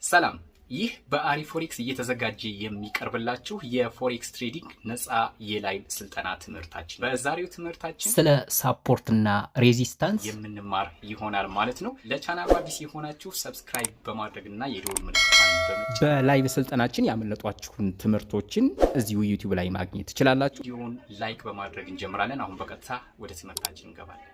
ሰላም፣ ይህ በአሪፎሬክስ እየተዘጋጀ የሚቀርብላችሁ የፎሬክስ ትሬዲንግ ነፃ የላይቭ ስልጠና ትምህርታችን በዛሬው ትምህርታችን ስለ ሳፖርትና ሬዚስታንስ የምንማር ይሆናል ማለት ነው። ለቻናሉ አዲስ የሆናችሁ ሰብስክራይብ በማድረግና የደወል ምልክቱን በመጫን በላይቭ ስልጠናችን ያመለጧችሁን ትምህርቶችን እዚሁ ዩቲዩብ ላይ ማግኘት ትችላላችሁ። ቪዲዮውን ላይክ በማድረግ እንጀምራለን። አሁን በቀጥታ ወደ ትምህርታችን እንገባለን።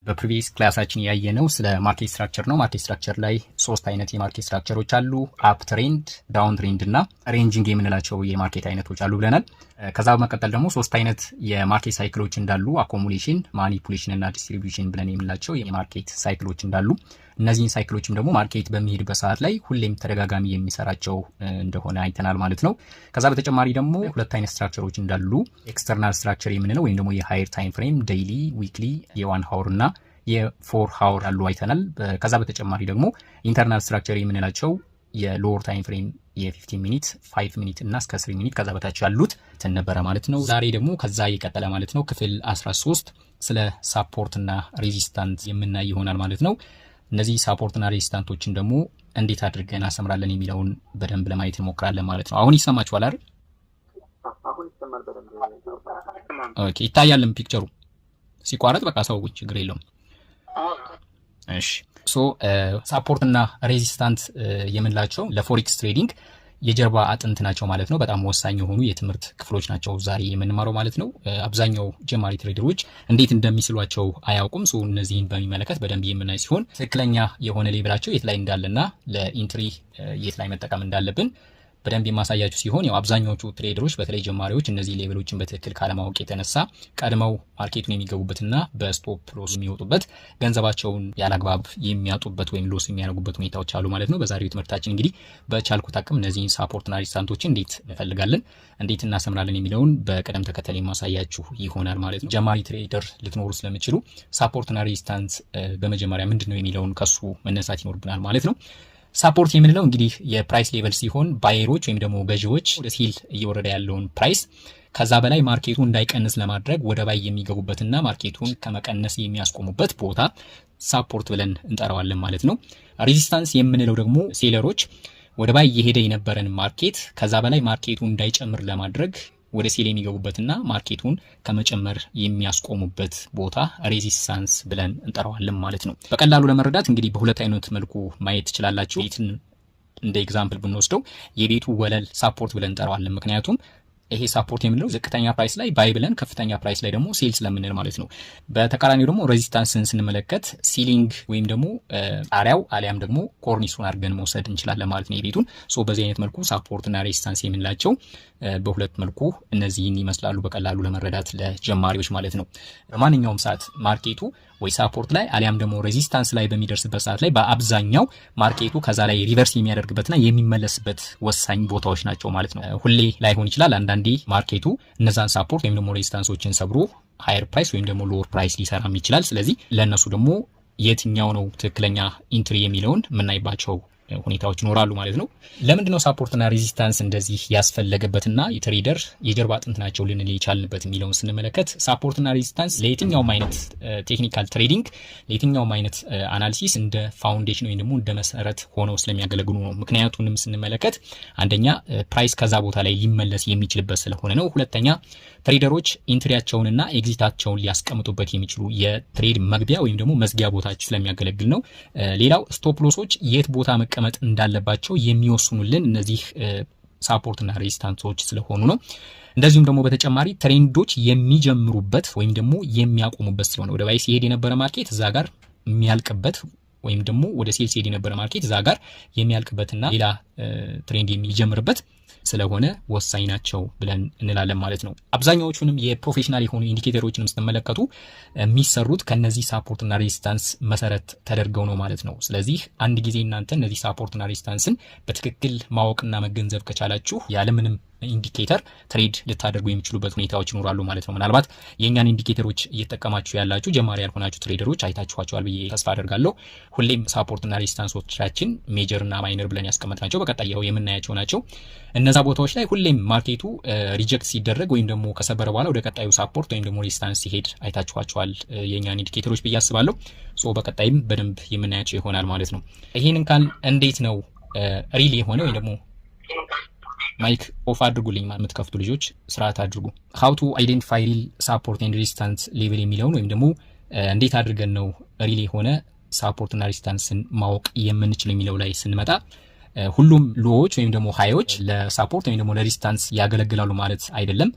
በፕሪቪየስ ክላሳችን ያየነው ስለ ማርኬት ስትራክቸር ነው። ማርኬት ስትራክቸር ላይ ሶስት አይነት የማርኬት ስትራክቸሮች አሉ። አፕ ትሬንድ፣ ዳውን ትሬንድ እና ሬንጂንግ የምንላቸው የማርኬት አይነቶች አሉ ብለናል። ከዛ በመቀጠል ደግሞ ሶስት አይነት የማርኬት ሳይክሎች እንዳሉ አኮሙሌሽን፣ ማኒፑሌሽን እና ዲስትሪቢዩሽን ብለን የምንላቸው የማርኬት ሳይክሎች እንዳሉ እነዚህን ሳይክሎችም ደግሞ ማርኬት በሚሄድበት ሰዓት ላይ ሁሌም ተደጋጋሚ የሚሰራቸው እንደሆነ አይተናል ማለት ነው። ከዛ በተጨማሪ ደግሞ ሁለት አይነት ስትራክቸሮች እንዳሉ ኤክስተርናል ስትራክቸር የምንለው ወይም ደግሞ የሃየር ታይም ፍሬም ዴይሊ፣ ዊክሊ፣ የዋን ሃወር እና የፎር ሃወር አሉ አይተናል። ከዛ በተጨማሪ ደግሞ ኢንተርናል ስትራክቸር የምንላቸው የሎወር ታይም ፍሬም የ15 ሚኒት፣ 5 ሚኒት እና እስከ 3 ሚኒት ከዛ በታች ያሉት ተነበረ ማለት ነው። ዛሬ ደግሞ ከዛ የቀጠለ ማለት ነው ክፍል 13 ስለ ሳፖርት እና ሬዚስታንት የምናይ ይሆናል ማለት ነው። እነዚህ ሳፖርት እና ሬዚስታንቶችን ደግሞ እንዴት አድርገን አሰምራለን የሚለውን በደንብ ለማየት እንሞክራለን ማለት ነው። አሁን ይሰማችኋል አይደል? አሁን ይሰማል በደንብ። ኦኬ፣ ይታያልም ፒክቸሩ። ሲቋረጥ በቃ ሰው ችግር የለውም። እሺ፣ ሳፖርት እና ሬዚስታንት የምንላቸው ለፎሬክስ ትሬዲንግ የጀርባ አጥንት ናቸው ማለት ነው። በጣም ወሳኝ የሆኑ የትምህርት ክፍሎች ናቸው ዛሬ የምንማረው ማለት ነው። አብዛኛው ጀማሪ ትሬደሮች እንዴት እንደሚስሏቸው አያውቁም። እነዚህን በሚመለከት በደንብ የምናይ ሲሆን ትክክለኛ የሆነ ሌብላቸው የት ላይ እንዳለና ለኢንትሪ የት ላይ መጠቀም እንዳለብን በደንብ የማሳያችሁ ሲሆን ያው አብዛኛዎቹ ትሬደሮች በተለይ ጀማሪዎች እነዚህ ሌቭሎችን በትክክል ካለማወቅ የተነሳ ቀድመው ማርኬቱን የሚገቡበትና በስቶፕ ሎስ የሚወጡበት ገንዘባቸውን ያላግባብ የሚያጡበት ወይም ሎስ የሚያደርጉበት ሁኔታዎች አሉ ማለት ነው። በዛሬው ትምህርታችን እንግዲህ በቻልኩት አቅም እነዚህን ሳፖርትና ሬዚስታንቶችን እንዴት እንፈልጋለን፣ እንዴት እናሰምራለን የሚለውን በቅደም ተከተል የማሳያችሁ ይሆናል ማለት ነው። ጀማሪ ትሬደር ልትኖሩ ስለምችሉ ሳፖርትና ሬዚስታንት በመጀመሪያ ምንድነው የሚለውን ከሱ መነሳት ይኖርብናል ማለት ነው። ሳፖርት የምንለው እንግዲህ የፕራይስ ሌቨል ሲሆን ባየሮች ወይም ደግሞ ገዢዎች ወደ ሴል እየወረደ ያለውን ፕራይስ ከዛ በላይ ማርኬቱ እንዳይቀንስ ለማድረግ ወደ ባይ የሚገቡበትና ማርኬቱን ከመቀነስ የሚያስቆሙበት ቦታ ሳፖርት ብለን እንጠራዋለን ማለት ነው። ሬዚስታንስ የምንለው ደግሞ ሴለሮች ወደ ባይ እየሄደ የነበረን ማርኬት ከዛ በላይ ማርኬቱ እንዳይጨምር ለማድረግ ወደ ሴል የሚገቡበትና ማርኬቱን ከመጨመር የሚያስቆሙበት ቦታ ሬዚስታንስ ብለን እንጠራዋለን ማለት ነው። በቀላሉ ለመረዳት እንግዲህ በሁለት አይነት መልኩ ማየት ትችላላችሁ። ቤትን እንደ ኤግዛምፕል ብንወስደው የቤቱ ወለል ሳፖርት ብለን እንጠራዋለን። ምክንያቱም ይሄ ሳፖርት የምንለው ዝቅተኛ ፕራይስ ላይ ባይ ብለን ከፍተኛ ፕራይስ ላይ ደግሞ ሴል ስለምንል ማለት ነው። በተቃራኒው ደግሞ ሬዚስታንስን ስንመለከት ሲሊንግ ወይም ደግሞ ጣሪያው አሊያም ደግሞ ኮርኒሱን አድርገን መውሰድ እንችላለን ማለት ነው የቤቱን። በዚህ አይነት መልኩ ሳፖርት እና ሬዚስታንስ የምንላቸው በሁለት መልኩ እነዚህን ይመስላሉ በቀላሉ ለመረዳት ለጀማሪዎች ማለት ነው። በማንኛውም ሰዓት ማርኬቱ ወይ ሳፖርት ላይ አሊያም ደግሞ ሬዚስታንስ ላይ በሚደርስበት ሰዓት ላይ በአብዛኛው ማርኬቱ ከዛ ላይ ሪቨርስ የሚያደርግበትና የሚመለስበት ወሳኝ ቦታዎች ናቸው ማለት ነው። ሁሌ ላይሆን ይችላል። አንዳንዴ ማርኬቱ እነዛን ሳፖርት ወይም ደግሞ ሬዚስታንሶችን ሰብሮ ሃየር ፕራይስ ወይም ደግሞ ሎወር ፕራይስ ሊሰራም ይችላል። ስለዚህ ለእነሱ ደግሞ የትኛው ነው ትክክለኛ ኢንትሪ የሚለውን የምናይባቸው ሁኔታዎች ይኖራሉ ማለት ነው። ለምንድነው ሳፖርትና ሬዚስታንስ እንደዚህ ያስፈለገበትና የትሬደር የጀርባ አጥንት ናቸው ልንል የቻልንበት የሚለውን ስንመለከት ሳፖርትና ሬዚስታንስ ለየትኛውም አይነት ቴክኒካል ትሬዲንግ ለየትኛውም አይነት አናሊሲስ እንደ ፋውንዴሽን ወይም ደግሞ እንደ መሰረት ሆነው ስለሚያገለግሉ ነው። ምክንያቱንም ስንመለከት አንደኛ ፕራይስ ከዛ ቦታ ላይ ሊመለስ የሚችልበት ስለሆነ ነው። ሁለተኛ ትሬደሮች ኢንትሪያቸውንና ኤግዚታቸውን ሊያስቀምጡበት የሚችሉ የትሬድ መግቢያ ወይም ደግሞ መዝጊያ ቦታቸው ስለሚያገለግል ነው። ሌላው ስቶፕ ሎሶች የት ቦታ መቀመጥ እንዳለባቸው የሚወስኑልን እነዚህ ሳፖርትና ሬዚስታንሶች ስለሆኑ ነው። እንደዚሁም ደግሞ በተጨማሪ ትሬንዶች የሚጀምሩበት ወይም ደግሞ የሚያቆሙበት ስለሆነ ወደ ባይ ሲሄድ የነበረ ማርኬት እዛ ጋር የሚያልቅበት ወይም ደግሞ ወደ ሴል ሲሄድ የነበረ ማርኬት እዛ ጋር የሚያልቅበትና ሌላ ትሬንድ የሚጀምርበት ስለሆነ ወሳኝ ናቸው ብለን እንላለን ማለት ነው። አብዛኛዎቹንም የፕሮፌሽናል የሆኑ ኢንዲኬተሮችንም ስትመለከቱ የሚሰሩት ከነዚህ ሳፖርትና ሬዚስታንስ መሰረት ተደርገው ነው ማለት ነው። ስለዚህ አንድ ጊዜ እናንተ እነዚህ ሳፖርትና ሬዚስታንስን በትክክል ማወቅና መገንዘብ ከቻላችሁ ያለምንም ኢንዲኬተር ትሬድ ልታደርጉ የሚችሉበት ሁኔታዎች ይኖራሉ ማለት ነው። ምናልባት የእኛን ኢንዲኬተሮች እየተጠቀማችሁ ያላችሁ ጀማሪ ያልሆናችሁ ትሬደሮች አይታችኋቸዋል ብዬ ተስፋ አደርጋለሁ። ሁሌም ሳፖርትና ሬዚስታንሶቻችን ሜጀርና ማይነር ብለን ያስቀመጥናቸው በቀጣይ የምናያቸው ናቸው። እነዛ ቦታዎች ላይ ሁሌም ማርኬቱ ሪጀክት ሲደረግ ወይም ደግሞ ከሰበረ በኋላ ወደ ቀጣዩ ሳፖርት ወይም ደግሞ ሬዚስታንስ ሲሄድ አይታችኋቸዋል የእኛን ኢንዲኬተሮች ብዬ አስባለሁ። በቀጣይም በደንብ የምናያቸው ይሆናል ማለት ነው። ይሄንን ካል እንዴት ነው ሪል የሆነ ወይም ደግሞ ማይክ ኦፍ አድርጉልኝ የምትከፍቱ ልጆች ስርዓት አድርጉ። ሃው ቱ አይዴንቲፋይ ሪል ሳፖርት ኤንድ ሬዚስታንስ ሌቭል የሚለውን ወይም ደግሞ እንዴት አድርገን ነው ሪል የሆነ ሳፖርትና ሬዚስታንስን ማወቅ የምንችል የሚለው ላይ ስንመጣ ሁሉም ሎዎች ወይም ደግሞ ሃዮች ለሳፖርት ወይም ደግሞ ለሬዚስታንስ ያገለግላሉ ማለት አይደለም።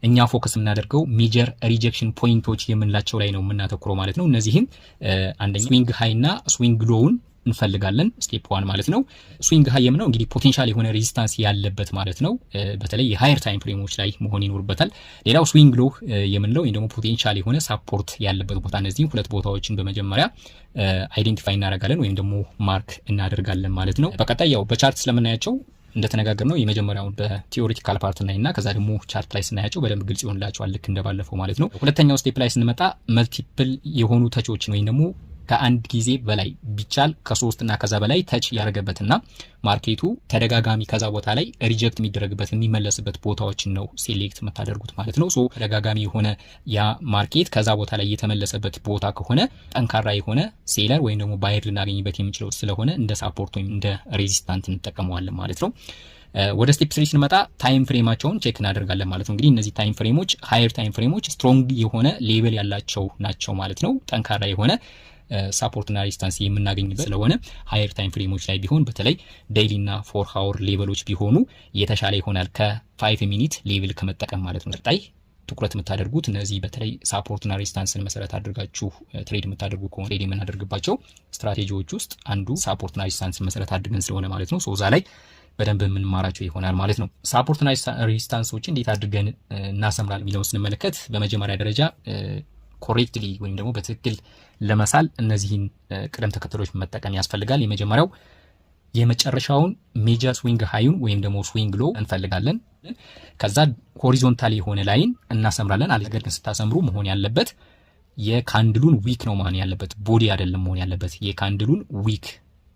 እኛ ፎከስ የምናደርገው ሜጀር ሪጀክሽን ፖይንቶች የምንላቸው ላይ ነው የምናተኩረው ማለት ነው። እነዚህም አንደኛ ስዊንግ ሃይ እና ስዊንግ ሎውን እንፈልጋለን። ስቴፕ 1 ማለት ነው። ስዊንግ ሃይ የምነው እንግዲህ ፖቴንሻል የሆነ ሬዚስታንስ ያለበት ማለት ነው። በተለይ የሃየር ታይም ፍሬሞች ላይ መሆን ይኖርበታል። ሌላው ስዊንግ ሎ የምንለው ወይም ደግሞ ፖቴንሻል የሆነ ሳፖርት ያለበት ቦታ። እነዚህ ሁለት ቦታዎችን በመጀመሪያ አይዴንቲፋይ እናደርጋለን ወይም ደግሞ ማርክ እናደርጋለን ማለት ነው። በቀጣይ ያው በቻርት ስለምናያቸው እንደተነጋገር ነው የመጀመሪያውን በቲዮሪቲካል ፓርት እና ከዛ ደግሞ ቻርት ላይ ስናያቸው በደንብ ግልጽ ይሆንላቸዋል ልክ እንደባለፈው ማለት ነው። ሁለተኛው ስቴፕ ላይ ስንመጣ መልቲፕል የሆኑ ተቾችን ወይም ደግሞ ከአንድ ጊዜ በላይ ቢቻል ከ3 እና ከዛ በላይ ተች ያደረገበትና ማርኬቱ ተደጋጋሚ ከዛ ቦታ ላይ ሪጀክት የሚደረግበት የሚመለስበት ቦታዎችን ነው ሴሌክት የምታደርጉት ማለት ነው። ተደጋጋሚ የሆነ ያ ማርኬት ከዛ ቦታ ላይ የተመለሰበት ቦታ ከሆነ ጠንካራ የሆነ ሴለር ወይም ደግሞ ባየር ልናገኝበት የምንችለው ስለሆነ እንደ ሳፖርት ወይም እንደ ሬዚስታንት እንጠቀመዋለን ማለት ነው። ወደ ስቴፕ 3 ስንመጣ ታይም ፍሬማቸውን ቼክ እናደርጋለን ማለት ነው። እንግዲህ እነዚህ ታይም ፍሬሞች ሃየር ታይም ፍሬሞች ስትሮንግ የሆነ ሌቨል ያላቸው ናቸው ማለት ነው። ጠንካራ የሆነ ሳፖርትና ሬዚስታንስ የምናገኝበት ስለሆነ ሃየር ታይም ፍሬሞች ላይ ቢሆን በተለይ ዴይሊ እና 4 ሃወር ሌቨሎች ቢሆኑ የተሻለ ይሆናል ከ5 ሚኒት ሌቨል ከመጠቀም ማለት ነው። ቀጣይ ትኩረት የምታደርጉት እነዚህ በተለይ ሳፖርትና ሬዚስታንስን መሰረት አድርጋችሁ ትሬድ የምታደርጉ ከሆነ ትሬድ የምናደርግባቸው ስትራቴጂዎች ውስጥ አንዱ ሳፖርትና ሬዚስታንስን መሰረት አድርገን ስለሆነ ማለት ነው። እዛ ላይ በደንብ የምንማራቸው ይሆናል ማለት ነው። ሳፖርትና ሬዚስታንሶችን እንዴት አድርገን እናሰምራል የሚለውን ስንመለከት በመጀመሪያ ደረጃ ኮሬክትሊ ወይም ደግሞ በትክክል ለመሳል እነዚህን ቅደም ተከተሎች መጠቀም ያስፈልጋል። የመጀመሪያው የመጨረሻውን ሜጀር ስዊንግ ሃዩን ወይም ደግሞ ስዊንግ ሎ እንፈልጋለን። ከዛ ሆሪዞንታል የሆነ ላይን እናሰምራለን። ነገር ግን ስታሰምሩ መሆን ያለበት የካንድሉን ዊክ ነው መሆን ያለበት፣ ቦዲ አይደለም መሆን ያለበት። የካንድሉን ዊክ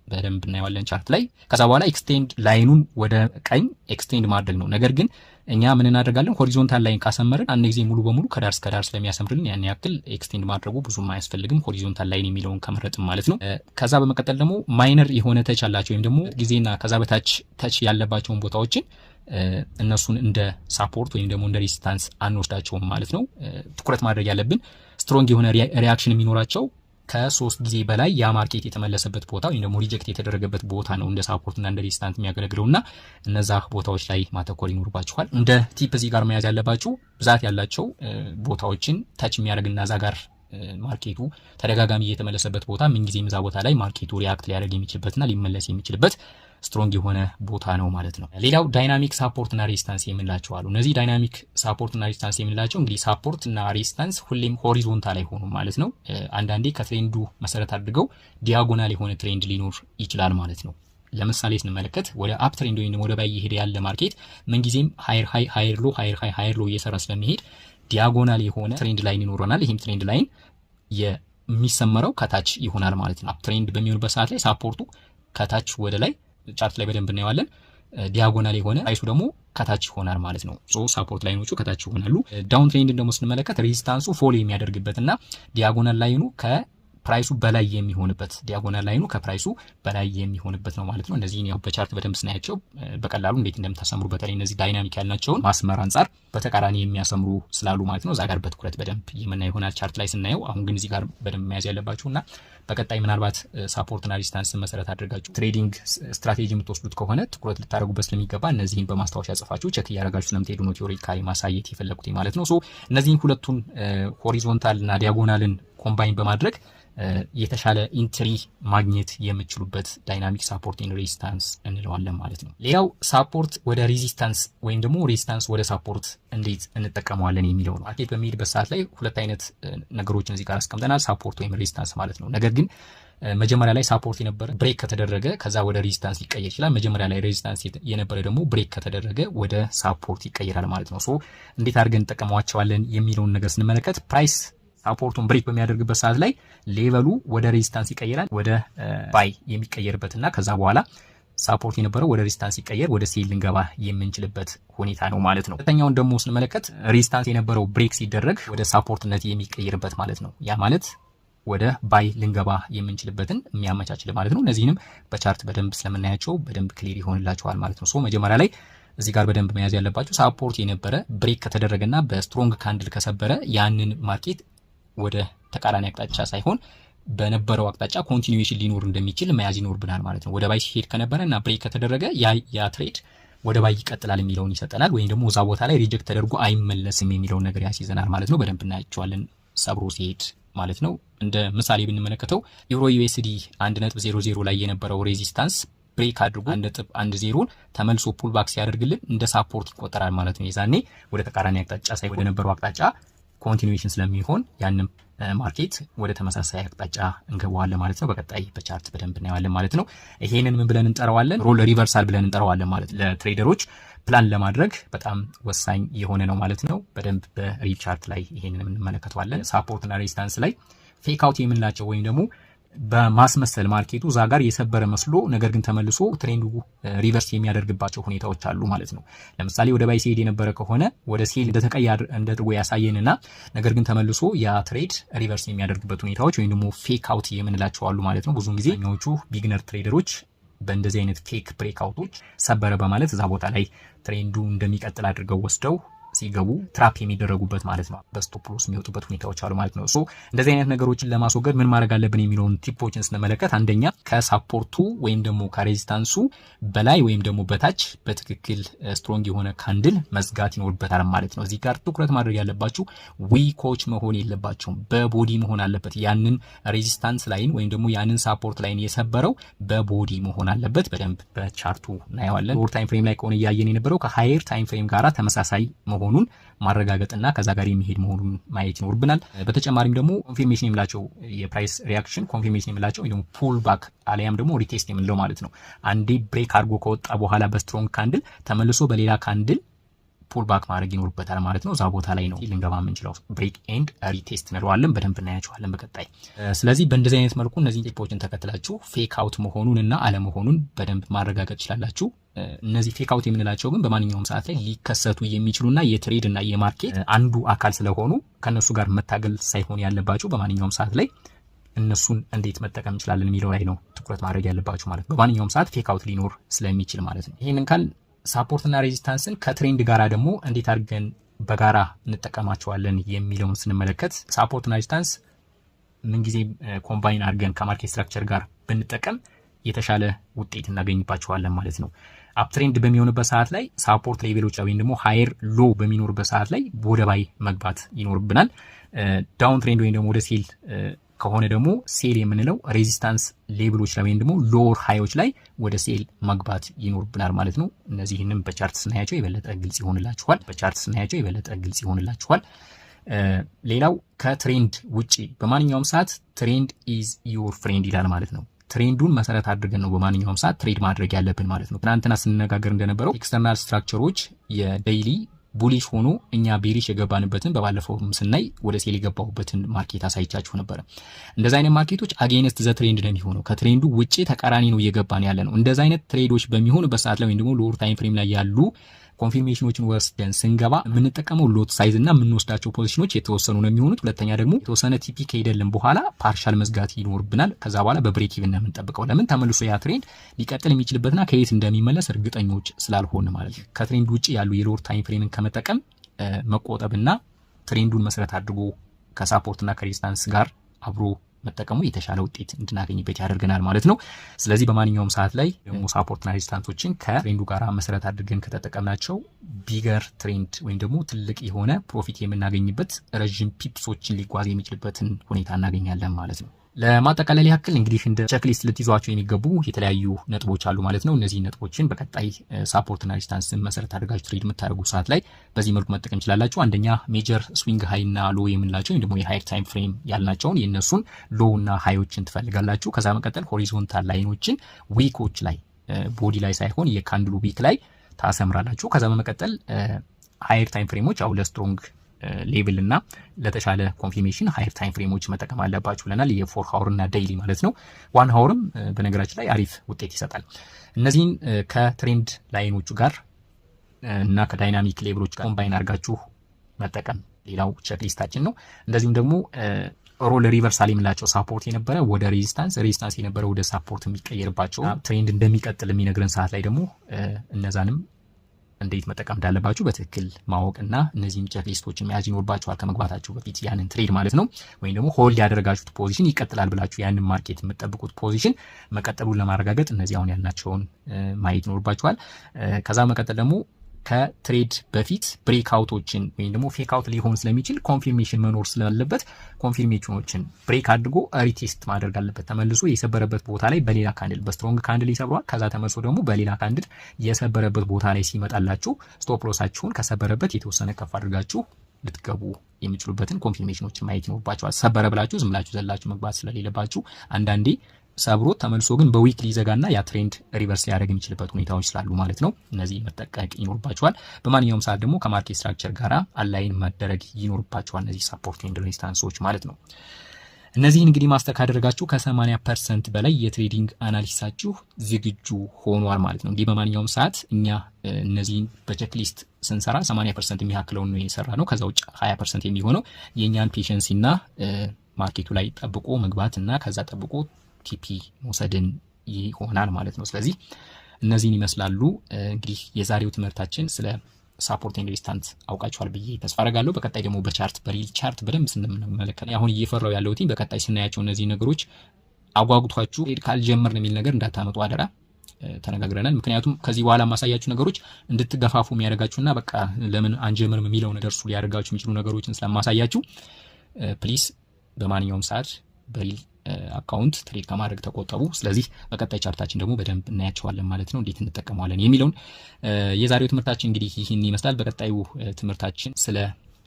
በደንብ እናየዋለን ቻርት ላይ። ከዛ በኋላ ኤክስቴንድ ላይኑን ወደ ቀኝ ኤክስቴንድ ማድረግ ነው። ነገር ግን እኛ ምን እናደርጋለን? ሆሪዞንታል ላይን ካሰመርን አንድ ጊዜ ሙሉ በሙሉ ከዳር እስከ ዳር ስለሚያሰምርልን ያን ያክል ኤክስቴንድ ማድረጉ ብዙም አያስፈልግም፣ ሆሪዞንታል ላይን የሚለውን ከመረጥም ማለት ነው። ከዛ በመቀጠል ደግሞ ማይነር የሆነ ተች አላቸው ወይም ደግሞ ጊዜና ከዛ በታች ተች ያለባቸውን ቦታዎችን እነሱን እንደ ሳፖርት ወይም ደግሞ እንደ ሬዚስታንስ አንወስዳቸውም ማለት ነው። ትኩረት ማድረግ ያለብን ስትሮንግ የሆነ ሪያክሽን የሚኖራቸው ከ3 ጊዜ በላይ ያ ማርኬት የተመለሰበት ቦታ ወይም ደግሞ ሪጀክት የተደረገበት ቦታ ነው እንደ ሳፖርትና እንደ ሬዚስታንት የሚያገለግለውና እነዛ ቦታዎች ላይ ማተኮር ይኖርባችኋል። እንደ ቲፕ እዚህ ጋር መያዝ ያለባችሁ ብዛት ያላቸው ቦታዎችን ታች የሚያደርግና እዛ ጋር ማርኬቱ ተደጋጋሚ የተመለሰበት ቦታ ምንጊዜም እዛ ቦታ ላይ ማርኬቱ ሪያክት ሊያደርግ የሚችልበትና ሊመለስ የሚችልበት ስትሮንግ የሆነ ቦታ ነው ማለት ነው። ሌላው ዳይናሚክ ሳፖርትና ሬዚስታንስ የምንላቸው አሉ። እነዚህ ዳይናሚክ ሳፖርትና ሬዚስታንስ የምንላቸው እንግዲህ ሳፖርትና ሬዚስታንስ ሁሌም ሆሪዞንታል አይሆኑም ማለት ነው። አንዳንዴ ከትሬንዱ መሰረት አድርገው ዲያጎናል የሆነ ትሬንድ ሊኖር ይችላል ማለት ነው። ለምሳሌ ስንመለከት ወደ አፕ ትሬንድ ወይም ወደ ባይ እየሄደ ያለ ማርኬት ምንጊዜም ሃየር ሃይ ሃየር ሎ ሃየር ሃይ ሃየር ሎ እየሰራ ስለሚሄድ ዲያጎናል የሆነ ትሬንድ ላይን ይኖረናል። ይህም ትሬንድ ላይን የሚሰመረው ከታች ይሆናል ማለት ነው። አፕ ትሬንድ በሚሆንበት ሰዓት ላይ ሳፖርቱ ከታች ወደ ላይ ቻርት ላይ በደንብ እናየዋለን። ዲያጎናል የሆነ ፕራይሱ ደግሞ ከታች ይሆናል ማለት ነው። ሳፖርት ላይኖቹ ከታች ይሆናሉ። ዳውን ትሬንድን ደግሞ ስንመለከት ሬዚስታንሱ ፎሎ የሚያደርግበትና ዲያጎናል ላይኑ ከፕራይሱ በላይ የሚሆንበት ዲያጎናል ላይኑ ከፕራይሱ በላይ የሚሆንበት ነው ማለት ነው። እነዚህ ያው በቻርት በደንብ ስናያቸው በቀላሉ እንዴት እንደምታሰምሩ በተለይ እነዚህ ዳይናሚክ ያልናቸውን ማስመር አንጻር በተቃራኒ የሚያሰምሩ ስላሉ ማለት ነው እዛ ጋር በትኩረት በደንብ የምናየው ይሆናል ቻርት ላይ ስናየው። አሁን ግን እዚህ ጋር በደንብ መያዝ ያለባችሁና በቀጣይ ምናልባት ሳፖርትና ሬዚስታንስን መሰረት አድርጋችሁ ትሬዲንግ ስትራቴጂ የምትወስዱት ከሆነ ትኩረት ልታደርጉበት ስለሚገባ እነዚህን በማስታወሻ ጽፋችሁ ቼክ እያደረጋችሁ ስለምትሄዱ ነው ቲዮሪካሊ ማሳየት የፈለኩት ማለት ነው። እነዚህን ሁለቱን ሆሪዞንታል እና ዲያጎናልን ኮምባይን በማድረግ የተሻለ ኢንትሪ ማግኘት የምችሉበት ዳይናሚክ ሳፖርት ኢን ሬዚስታንስ እንለዋለን ማለት ነው። ሌላው ሳፖርት ወደ ሬዚስታንስ ወይም ደግሞ ሬዚስታንስ ወደ ሳፖርት እንዴት እንጠቀመዋለን የሚለው ነው። ማርኬት በሚሄድበት ሰዓት ላይ ሁለት አይነት ነገሮችን እዚህ ጋር አስቀምጠናል፣ ሳፖርት ወይም ሬዚስታንስ ማለት ነው። ነገር ግን መጀመሪያ ላይ ሳፖርት የነበረ ብሬክ ከተደረገ ከዛ ወደ ሬዚስታንስ ሊቀየር ይችላል። መጀመሪያ ላይ ሬዚስታንስ የነበረ ደግሞ ብሬክ ከተደረገ ወደ ሳፖርት ይቀየራል ማለት ነው። ሶ እንዴት አድርገን እንጠቀመዋቸዋለን የሚለውን ነገር ስንመለከት ፕራይስ ሳፖርቱን ብሬክ በሚያደርግበት ሰዓት ላይ ሌቨሉ ወደ ሬዚስታንስ ይቀየራል፣ ወደ ባይ የሚቀየርበትና ከዛ በኋላ ሳፖርት የነበረው ወደ ሬዚስታንስ ሲቀየር ወደ ሴል ልንገባ የምንችልበት ሁኔታ ነው ማለት ነው። ሁለተኛውን ደግሞ ስንመለከት ሬዚስታንስ የነበረው ብሬክ ሲደረግ ወደ ሳፖርትነት የሚቀየርበት ማለት ነው። ያ ማለት ወደ ባይ ልንገባ የምንችልበትን የሚያመቻችል ማለት ነው። እነዚህንም በቻርት በደንብ ስለምናያቸው በደንብ ክሊር ይሆንላቸዋል ማለት ነው። ሶ መጀመሪያ ላይ እዚህ ጋር በደንብ መያዝ ያለባቸው ሳፖርት የነበረ ብሬክ ከተደረገና በስትሮንግ ካንድል ከሰበረ ያንን ማርኬት ወደ ተቃራኒ አቅጣጫ ሳይሆን በነበረው አቅጣጫ ኮንቲኒዌሽን ሊኖር እንደሚችል መያዝ ይኖርብናል ማለት ነው። ወደ ባይ ሲሄድ ከነበረ እና ብሬክ ከተደረገ ያ ትሬድ ወደ ባይ ይቀጥላል የሚለውን ይሰጠናል፣ ወይም ደግሞ እዛ ቦታ ላይ ሪጀክት ተደርጎ አይመለስም የሚለውን ነገር ያስይዘናል ማለት ነው። በደንብ እናያቸዋለን ሰብሮ ሲሄድ ማለት ነው። እንደ ምሳሌ ብንመለከተው ዩሮ ዩኤስዲ 1.00 ላይ የነበረው ሬዚስታንስ ብሬክ አድርጎ 1.10 ተመልሶ ፑል ባክ ሲያደርግልን እንደ ሳፖርት ይቆጠራል ማለት ነው። የዛኔ ወደ ተቃራኒ አቅጣጫ ሳይሆን ወደ ነበረው አቅጣጫ ኮንቲኒዌሽን ስለሚሆን ያንን ማርኬት ወደ ተመሳሳይ አቅጣጫ እንገባዋለን ማለት ነው። በቀጣይ በቻርት በደንብ እናየዋለን ማለት ነው። ይሄንን ምን ብለን እንጠራዋለን? ሮል ሪቨርሳል ብለን እንጠራዋለን ማለት ለትሬደሮች ፕላን ለማድረግ በጣም ወሳኝ የሆነ ነው ማለት ነው። በደንብ በሪል ቻርት ላይ ይሄንን እንመለከተዋለን። ሳፖርት እና ሬዚስታንስ ላይ ፌክ አውት የምንላቸው ወይም ደግሞ በማስመሰል ማርኬቱ እዛ ጋር የሰበረ መስሎ ነገር ግን ተመልሶ ትሬንዱ ሪቨርስ የሚያደርግባቸው ሁኔታዎች አሉ ማለት ነው። ለምሳሌ ወደ ባይ ሲሄድ የነበረ ከሆነ ወደ ሴል እንደተቀየረ ያሳየንና ነገር ግን ተመልሶ ያ ትሬድ ሪቨርስ የሚያደርግበት ሁኔታዎች ወይም ደግሞ ፌክ አውት የምንላቸው አሉ ማለት ነው። ብዙውን ጊዜ ኛዎቹ ቢግነር ትሬደሮች በእንደዚህ አይነት ፌክ ብሬክ አውቶች ሰበረ በማለት እዛ ቦታ ላይ ትሬንዱ እንደሚቀጥል አድርገው ወስደው ሲገቡ ትራፕ የሚደረጉበት ማለት ነው። በስቶፕ ሎስ የሚወጡበት ሁኔታዎች አሉ ማለት ነው። ሶ እንደዚህ አይነት ነገሮችን ለማስወገድ ምን ማድረግ አለብን የሚለውን ቲፖችን ስንመለከት አንደኛ ከሳፖርቱ ወይም ደግሞ ከሬዚስታንሱ በላይ ወይም ደግሞ በታች በትክክል ስትሮንግ የሆነ ካንድል መዝጋት ይኖርበታል ማለት ነው። እዚህ ጋር ትኩረት ማድረግ ያለባችሁ ዊኮች መሆን የለባቸውም፣ በቦዲ መሆን አለበት። ያንን ሬዚስታንስ ላይን ወይም ደግሞ ያንን ሳፖርት ላይን የሰበረው በቦዲ መሆን አለበት። በደንብ በቻርቱ እናየዋለን። ሎወር ታይም ፍሬም ላይ ከሆነ እያየን የነበረው ከሃየር ታይም ፍሬም ጋራ ተመሳሳይ መሆኑን ማረጋገጥና ከዛ ጋር የሚሄድ መሆኑን ማየት ይኖርብናል። በተጨማሪም ደግሞ ኮንፊርሜሽን የምላቸው የፕራይስ ሪአክሽን ኮንፊርሜሽን የምላቸው ወይ ደግሞ ፑል ባክ አሊያም ደግሞ ሪቴስት የምንለው ማለት ነው። አንዴ ብሬክ አድርጎ ከወጣ በኋላ በስትሮንግ ካንድል ተመልሶ በሌላ ካንድል ፑል ባክ ማድረግ ይኖርበታል ማለት ነው። እዛ ቦታ ላይ ነው ልንገባ የምንችለው። ብሬክ ኤንድ ሪቴስት እንለዋለን። በደንብ እናያቸዋለን በቀጣይ። ስለዚህ በእንደዚህ አይነት መልኩ እነዚህ ቲፖችን ተከትላችሁ ፌክ አውት መሆኑን እና አለመሆኑን በደንብ ማረጋገጥ ይችላላችሁ። እነዚህ ፌክ አውት የምንላቸው ግን በማንኛውም ሰዓት ላይ ሊከሰቱ የሚችሉና የትሬድ እና የማርኬት አንዱ አካል ስለሆኑ ከነሱ ጋር መታገል ሳይሆን ያለባችሁ በማንኛውም ሰዓት ላይ እነሱን እንዴት መጠቀም እንችላለን የሚለው ላይ ነው ትኩረት ማድረግ ያለባችሁ ማለት ነው። በማንኛውም ሰዓት ፌክ አውት ሊኖር ስለሚችል ማለት ነው። ይሄንን ካል ሳፖርትና ሬዚስታንስን ከትሬንድ ጋራ ደግሞ እንዴት አድርገን በጋራ እንጠቀማቸዋለን የሚለውን ስንመለከት ሳፖርትና ሬዚስታንስ ምንጊዜ ኮምባይን አድርገን ከማርኬት ስትራክቸር ጋር ብንጠቀም የተሻለ ውጤት እናገኝባቸዋለን ማለት ነው። አፕትሬንድ በሚሆንበት ሰዓት ላይ ሳፖርት ሌቨሎች ወይም ደግሞ ሃየር ሎ በሚኖርበት ሰዓት ላይ ወደ ባይ መግባት ይኖርብናል። ዳውን ትሬንድ ወይም ደግሞ ወደ ሴል ከሆነ ደግሞ ሴል የምንለው ሬዚስታንስ ሌቭሎች ላይ ወይም ደግሞ ሎወር ሃዮች ላይ ወደ ሴል መግባት ይኖርብናል ማለት ነው። እነዚህንም በቻርት ስናያቸው የበለጠ ግልጽ ይሆንላችኋል። ሌላው ከትሬንድ ውጪ በማንኛውም ሰዓት ትሬንድ ኢዝ ዩር ፍሬንድ ይላል ማለት ነው። ትሬንዱን መሰረት አድርገን ነው በማንኛውም ሰዓት ትሬድ ማድረግ ያለብን ማለት ነው። ትናንትና ስንነጋገር እንደነበረው ኤክስተርናል ስትራክቸሮች የዴይሊ ቡሊሽ ሆኖ እኛ ቤሪሽ የገባንበትን በባለፈውም ስናይ ወደ ሴል የገባሁበትን ማርኬት አሳይቻችሁ ነበር። እንደዛ አይነት ማርኬቶች አጌንስት ዘ ትሬንድ ነው የሚሆነው። ከትሬንዱ ውጪ ተቃራኒ ነው እየገባን ያለ ነው። እንደዛ አይነት ትሬዶች በሚሆኑበት ሰዓት ላይ ወይም ደግሞ ሎወር ታይም ፍሬም ላይ ያሉ ኮንፊርሜሽኖችን ወስደን ስንገባ የምንጠቀመው ሎት ሳይዝ እና የምንወስዳቸው ፖዚሽኖች የተወሰኑ ነው የሚሆኑት። ሁለተኛ ደግሞ የተወሰነ ቲፒ ከሄደልን በኋላ ፓርሻል መዝጋት ይኖርብናል። ከዛ በኋላ በብሬክ ኢቭን ነው የምንጠብቀው። ለምን ተመልሶ ያ ትሬንድ ሊቀጥል የሚችልበትና ከየት እንደሚመለስ እርግጠኞች ስላልሆን ማለት ነው። ከትሬንድ ውጪ ያሉ የሎወር ታይም ፍሬምን ከመጠቀም መቆጠብና ትሬንዱን መሰረት አድርጎ ከሳፖርትና ከሬዚስታንስ ጋር አብሮ መጠቀሙ የተሻለ ውጤት እንድናገኝበት ያደርገናል ማለት ነው። ስለዚህ በማንኛውም ሰዓት ላይ ደግሞ ሳፖርትና ሬዚስታንሶችን ከትሬንዱ ጋር መሰረት አድርገን ከተጠቀምናቸው ቢገር ትሬንድ ወይም ደግሞ ትልቅ የሆነ ፕሮፊት የምናገኝበት ረዥም ፒፕሶችን ሊጓዝ የሚችልበትን ሁኔታ እናገኛለን ማለት ነው። ለማጠቃለል ያክል እንግዲህ እንደ ቼክሊስት ልትይዟቸው የሚገቡ የተለያዩ ነጥቦች አሉ ማለት ነው። እነዚህ ነጥቦችን በቀጣይ ሳፖርትና ሬዚስታንስን መሰረት አድርጋችሁ ትሬድ የምታደርጉ ሰዓት ላይ በዚህ መልኩ መጠቀም ይችላላችሁ። አንደኛ ሜጀር ስዊንግ ሃይ እና ሎ የምንላቸው ወይም ደግሞ የሃየር ታይም ፍሬም ያልናቸውን የእነሱን ሎ እና ሃዮችን ትፈልጋላችሁ። ከዛ መቀጠል ሆሪዞንታል ላይኖችን ዊኮች ላይ ቦዲ ላይ ሳይሆን የካንድሉ ዊክ ላይ ታሰምራላችሁ። ከዛ በመቀጠል ሃየር ታይም ፍሬሞች ያው ለስትሮንግ ሌቭል እና ለተሻለ ኮንፊርሜሽን ሃየር ታይም ፍሬሞች መጠቀም አለባችሁ ብለናል። የ4 ሃወር እና ዴይሊ ማለት ነው። 1 ሃወርም በነገራችን ላይ አሪፍ ውጤት ይሰጣል። እነዚህን ከትሬንድ ላይኖቹ ጋር እና ከዳይናሚክ ሌቭሎች ጋር ኮምባይን አድርጋችሁ መጠቀም ሌላው ቼክሊስታችን ነው። እንደዚሁም ደግሞ ሮል ሪቨርሳል የምላቸው ሳፖርት የነበረ ወደ ሬዚስታንስ የነበረ ወደ ሳፖርት የሚቀየርባቸው ትሬንድ እንደሚቀጥል የሚነግረን ሰዓት ላይ ደግሞ እነዛንም እንዴት መጠቀም እንዳለባችሁ በትክክል ማወቅና እነዚህም ቼክሊስቶችን መያዝ ይኖርባችኋል ከመግባታችሁ በፊት ያንን ትሬድ ማለት ነው። ወይም ደግሞ ሆልድ ያደረጋችሁት ፖዚሽን ይቀጥላል ብላችሁ ያንን ማርኬት የምትጠብቁት ፖዚሽን መቀጠሉን ለማረጋገጥ እነዚህ አሁን ያልናቸውን ማየት ይኖርባችኋል። ከዛ መቀጠል ደግሞ ከትሬድ በፊት ብሬክ አውቶችን ወይም ደግሞ ፌክ አውት ሊሆን ስለሚችል ኮንፊርሜሽን መኖር ስላለበት ኮንፊርሜሽኖችን ብሬክ አድርጎ ሪቴስት ማድረግ አለበት። ተመልሶ የሰበረበት ቦታ ላይ በሌላ ካንድል በስትሮንግ ካንድል ይሰብሯል። ከዛ ተመልሶ ደግሞ በሌላ ካንድል የሰበረበት ቦታ ላይ ሲመጣላችሁ ስቶፕ ሎሳችሁን ከሰበረበት የተወሰነ ከፍ አድርጋችሁ ልትገቡ የሚችሉበትን ኮንፊርሜሽኖችን ማየት ይኖርባችኋል። ሰበረ ብላችሁ ዝም ብላችሁ ዘላችሁ መግባት ስለሌለባችሁ አንዳንዴ ሰብሮ ተመልሶ ግን በዊክ ሊዘጋና ያ ትሬንድ ሪቨርስ ሊያደርግ የሚችልበት ሁኔታዎች ስላሉ ማለት ነው። እነዚህ መጠቀቅ ይኖርባቸዋል። በማንኛውም ሰዓት ደግሞ ከማርኬት ስትራክቸር ጋራ አላይን መደረግ ይኖርባቸዋል እነዚህ ሳፖርት ኤንድ ሬዚስታንሶች ማለት ነው። እነዚህን እንግዲህ ማስተር ካደረጋችሁ ከ80% በላይ የትሬዲንግ አናሊሲሳችሁ ዝግጁ ሆኗል ማለት ነው። እንግዲህ በማንኛውም ሰዓት እኛ እነዚህን በቼክሊስት ስንሰራ 80% የሚያክለውን ነው የሰራ ነው። ከዛ ውጭ 20% የሚሆነው የእኛን ፔሸንሲ እና ማርኬቱ ላይ ጠብቆ መግባትና ከዛ ጠብቆ ቲፒ መውሰድን ይሆናል ማለት ነው። ስለዚህ እነዚህን ይመስላሉ። እንግዲህ የዛሬው ትምህርታችን ስለ ሳፖርት ኤንድ ሬዚስታንስ አውቃችኋል ብዬ ተስፋ አደርጋለሁ። በቀጣይ ደግሞ በቻርት በሪል ቻርት በደንብ ስንመለከት አሁን እየፈራው ያለሁት በቀጣይ ስናያቸው እነዚህ ነገሮች አጓጉቷችሁ ካልጀመርን የሚል ነገር እንዳታመጡ አደራ ተነጋግረናል። ምክንያቱም ከዚህ በኋላ ማሳያችሁ ነገሮች እንድትገፋፉ የሚያደርጋችሁና በቃ ለምን አንጀምርም የሚለው ነገር እሱ ሊያደርጋችሁ የሚችሉ ነገሮችን ስለማሳያችሁ ፕሊስ በማንኛውም ሰዓት በሪል አካውንት ትሬድ ከማድረግ ተቆጠቡ። ስለዚህ በቀጣይ ቻርታችን ደግሞ በደንብ እናያቸዋለን ማለት ነው፣ እንዴት እንጠቀመዋለን የሚለውን። የዛሬው ትምህርታችን እንግዲህ ይህን ይመስላል። በቀጣዩ ትምህርታችን ስለ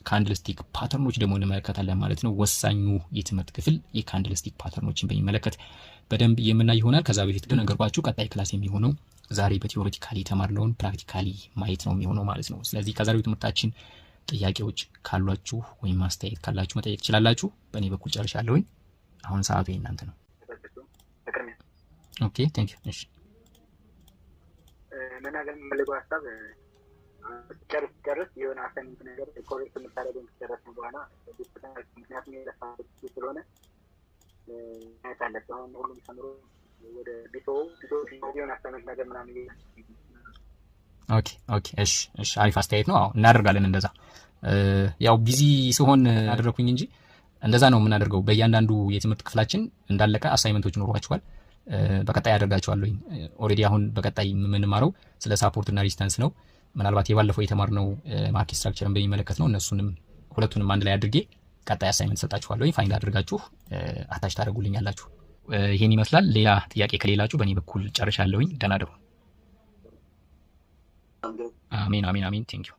ካንድልስቲክ ፓተርኖች ደግሞ እንመለከታለን ማለት ነው። ወሳኙ የትምህርት ክፍል የካንድልስቲክ ፓተርኖችን በሚመለከት በደንብ የምናይ ይሆናል። ከዛ በፊት ግን ነገርኳችሁ ቀጣይ ክላስ የሚሆነው ዛሬ በቲዮሪቲካሊ የተማርነውን ፕራክቲካሊ ማየት ነው የሚሆነው ማለት ነው። ስለዚህ ከዛሬው ትምህርታችን ጥያቄዎች ካሏችሁ ወይም ማስተያየት ካላችሁ መጠየቅ ትችላላችሁ። በእኔ በኩል ጨርሻለሁኝ። አሁን ሰዓቱ የእናንተ ነው። ኦኬ ቴንክ ዩ። እሺ መናገር የምፈልገው ሀሳብ ጨርስ የሆነ አሳይመንት ነገር ኮሬክት የምታደርገው ከጨረስ በኋላ ምክንያቱም የለፋበት ስለሆነ ማየት አለብህ። አሁን ሁሉም ተምሮ ወደ ቢቶ የሆነ አሳይመንት ነገር ምናምን ኦኬ እሺ አሪፍ አስተያየት ነው። አዎ እናደርጋለን እንደዛ። ያው ቢዚ ሲሆን አደረኩኝ እንጂ እንደዛ ነው የምናደርገው። በእያንዳንዱ የትምህርት ክፍላችን እንዳለቀ አሳይመንቶች ኖሯቸዋል። በቀጣይ አደርጋቸዋለሁ። ኦልሬዲ አሁን በቀጣይ የምንማረው ስለ ሳፖርት እና ሬዚስታንስ ነው። ምናልባት የባለፈው የተማርነው ማርኬት ስትራክቸርን በሚመለከት ነው። እነሱንም ሁለቱንም አንድ ላይ አድርጌ ቀጣይ አሳይመንት ሰጣችኋለሁ። ፋይንድ አድርጋችሁ አታች ታደርጉልኛላችሁ። ይሄን ይመስላል። ሌላ ጥያቄ ከሌላችሁ በእኔ በኩል ጨርሻለሁኝ። ደህና ደሩ። አሜን። ቴንክ ዩ